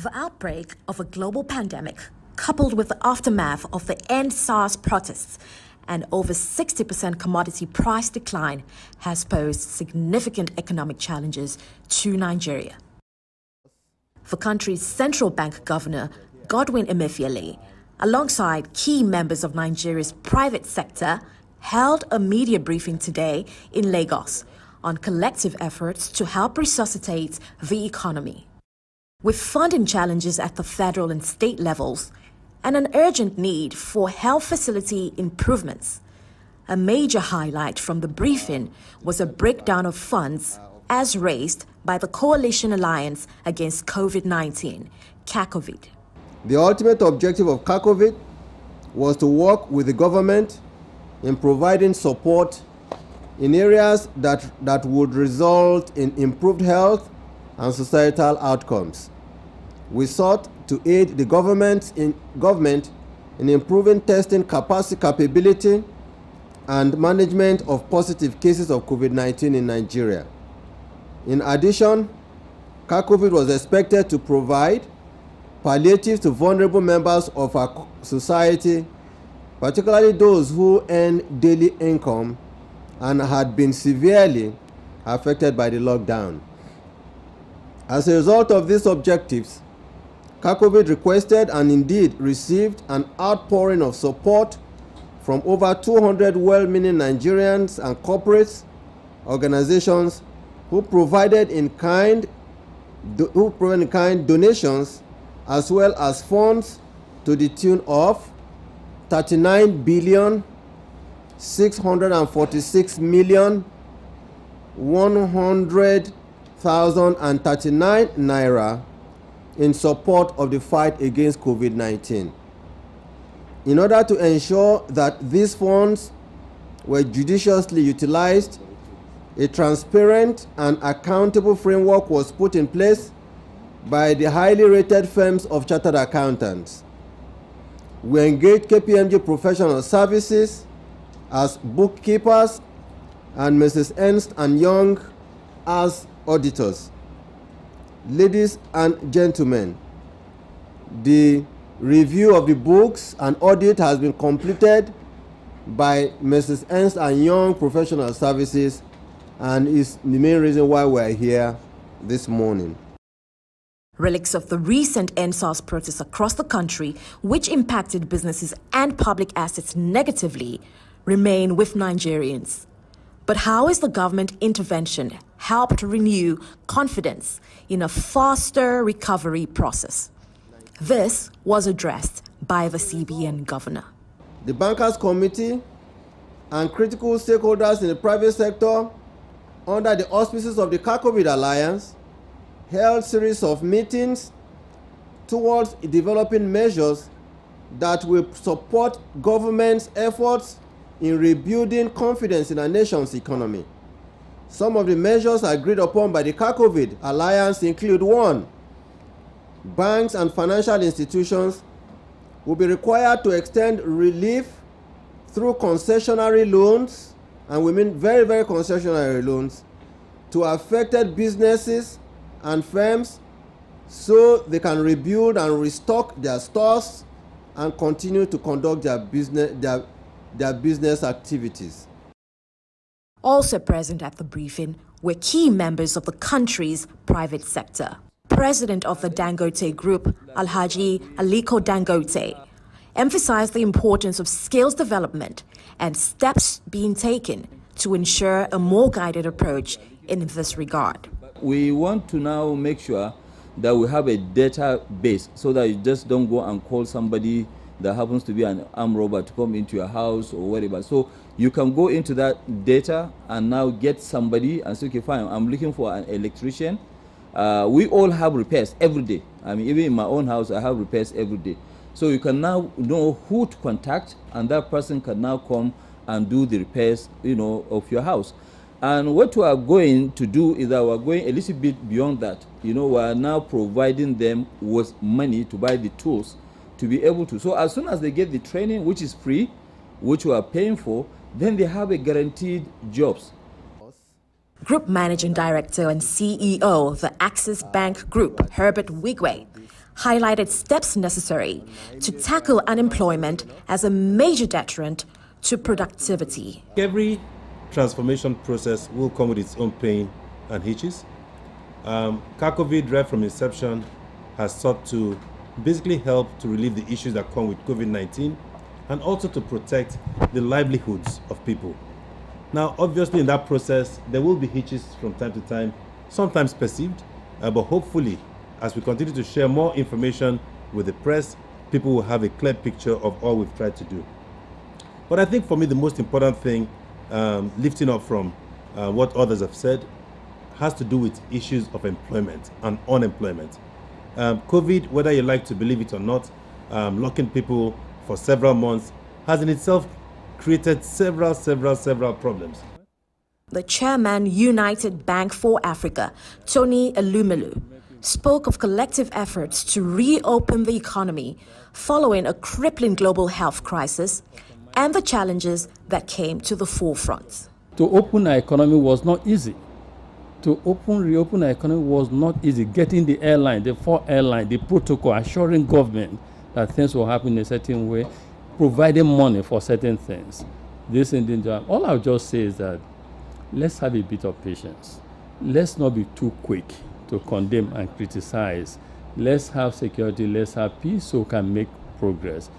The outbreak of a global pandemic, coupled with the aftermath of the end SARS protests and over 60% commodity price decline, has posed significant economic challenges to Nigeria. The country's central bank governor, Godwin Emefiele, alongside key members of Nigeria's private sector, held a media briefing today in Lagos on collective efforts to help resuscitate the economy. With funding challenges at the federal and state levels and an urgent need for health facility improvements, a major highlight from the briefing was a breakdown of funds as raised by the Coalition Alliance Against COVID-19, Cacovid. The ultimate objective of Cacovid was to work with the government in providing support in areas that would result in improved health and societal outcomes. We sought to aid the government in improving testing capability and management of positive cases of COVID-19 in Nigeria. In addition, Cacovid was expected to provide palliatives to vulnerable members of our society, particularly those who earn daily income and had been severely affected by the lockdown. As a result of these objectives, Cacovid requested and indeed received an outpouring of support from over 200 well-meaning Nigerians and corporates, organizations who provided in kind donations as well as funds to the tune of 39,646,100,039 naira in support of the fight against COVID-19. In order to ensure that these funds were judiciously utilized, a transparent and accountable framework was put in place by the highly rated firms of chartered accountants. We engaged KPMG Professional Services as bookkeepers and Mrs. Ernst & Young as auditors. Ladies and gentlemen, the review of the books and audit has been completed by Mrs. Ernst & Young Professional Services and is the main reason why we are here this morning. Relics of the recent EndSARS protests across the country, which impacted businesses and public assets negatively, remain with Nigerians. But how is the government intervention helped renew confidence in a faster recovery process? This was addressed by the CBN governor. The Bankers Committee and critical stakeholders in the private sector, under the auspices of the Cacovid Alliance, held a series of meetings towards developing measures that will support government's efforts in rebuilding confidence in our nation's economy. Some of the measures agreed upon by the Cacovid Alliance include: 1. Banks and financial institutions will be required to extend relief through concessionary loans, and we mean very, very concessionary loans, to affected businesses and firms so they can rebuild and restock their stores and continue to conduct their business activities. Also present at the briefing were key members of the country's private sector. President of the Dangote Group, Alhaji Aliko Dangote, emphasized the importance of skills development and steps being taken to ensure a more guided approach in this regard. We want to now make sure that we have a database so that you just don't go and call somebody that happens to be an armed robber to come into your house or whatever. So you can go into that data and now get somebody and say, okay, fine, I'm looking for an electrician. We all have repairs every day. I mean, even in my own house, I have repairs every day. So you can now know who to contact, and that person can now come and do the repairs, of your house. And what we are going to do is that we are going a little bit beyond that. We are now providing them with money to buy the tools to be able to. So as soon as they get the training, which is free, which we are paying for, then they have a guaranteed jobs. Group Managing Director and CEO of the Axis Bank Group, Herbert Wigwe, highlighted steps necessary to tackle unemployment as a major deterrent to productivity. Every transformation process will come with its own pain and hitches. Cacovid, right from inception, has sought to basically help to relieve the issues that come with COVID-19 and also to protect the livelihoods of people. Now, obviously, in that process, there will be hitches from time to time, sometimes perceived, but hopefully, as we continue to share more information with the press, people will have a clear picture of all we've tried to do. But I think for me, the most important thing, lifting up from what others have said, has to do with issues of employment and unemployment. COVID, whether you like to believe it or not, locking people for several months has in itself created several problems. The chairman, United Bank for Africa, Tony Elumelu, spoke of collective efforts to reopen the economy following a crippling global health crisis and the challenges that came to the forefront. To open our economy was not easy. Reopen our economy was not easy. Getting the airline, the four airline, the protocol, assuring government that things will happen in a certain way, providing money for certain things. This Indian job. All I'll just say is that let's have a bit of patience. Let's not be too quick to condemn and criticize. Let's have security, let's have peace so we can make progress.